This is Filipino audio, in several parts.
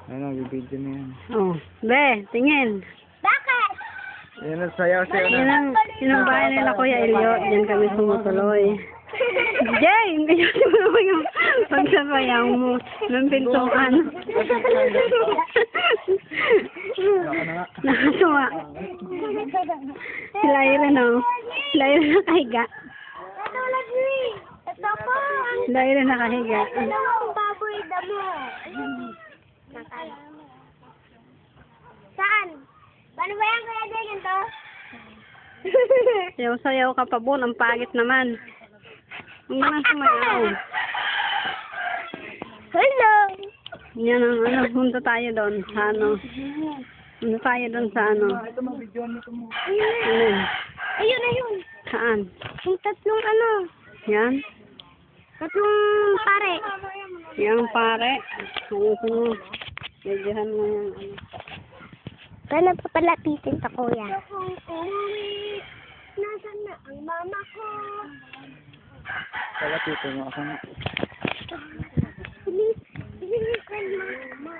Ano, bibidyo na yan. Oh, be, tingin. Bakit? Yan ang sayaw-sayaw na. Yun ang bahay nila Kuya Elio. Diyan kami sumutuloy. Jay, hindi mo naman yung pagsabayaw mo ng pintuan. Nakasuwa. Sila Iren, oh. Sila Iren nakahiga. Ito lagi. Ito po. Sila Iren nakahiga. Dalawang baboy damo. Saan? Paano ba yan kaya din ito? Sayaw-sayaw ka pa, Bon. Ang pagit naman. Ang ganang sumayaw. Hello. Yan ang ano. Punta tayo doon sa ano. Punta tayo doon sa ano. Ito mo, video nito mo. Ano? Ayun, ayun. Saan? Yung tatlong ano. Yan. Tatlong pare. Yang pare. Ayun mo. Medyohan mo yan. Ano. Paano papalapitin sa kuya? Kung umuwi, nasan na ang mama ko? Kalapito mo ako nga. Bilis ko mama.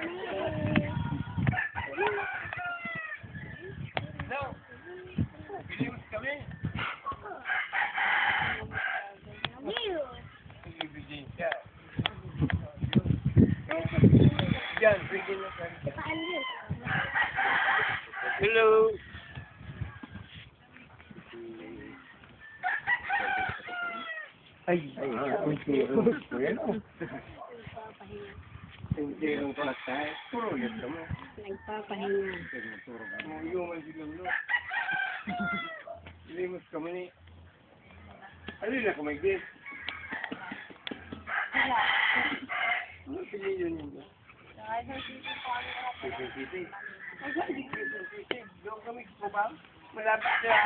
Hello. Ay, kung sino. Yan o. Kung sino pala tayo. Puro yan kami. Nagpapahinga. Yung silang no. Limos kami ni. Ano na kumagdit? Ano pili yun yun? Sisi. Doon kami kupang. Malapit sa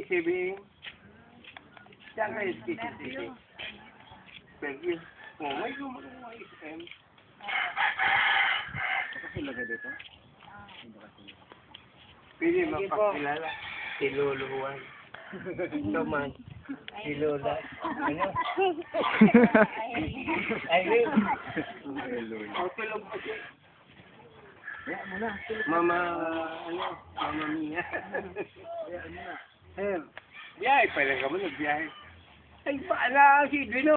CB. Diyan kayo sisi. Pwede. Oh, may gumagawa isem. Baka sila ka dito? Pwede magpakilala. Si Lolo Juan. Ito man. Si Lola. Ano? Ayun. Okay lang po siya. Mama, ano? Mama Mia. Ayun. Biyahe pa lang kami. Nagbiyahe. Ay, paala si Dino.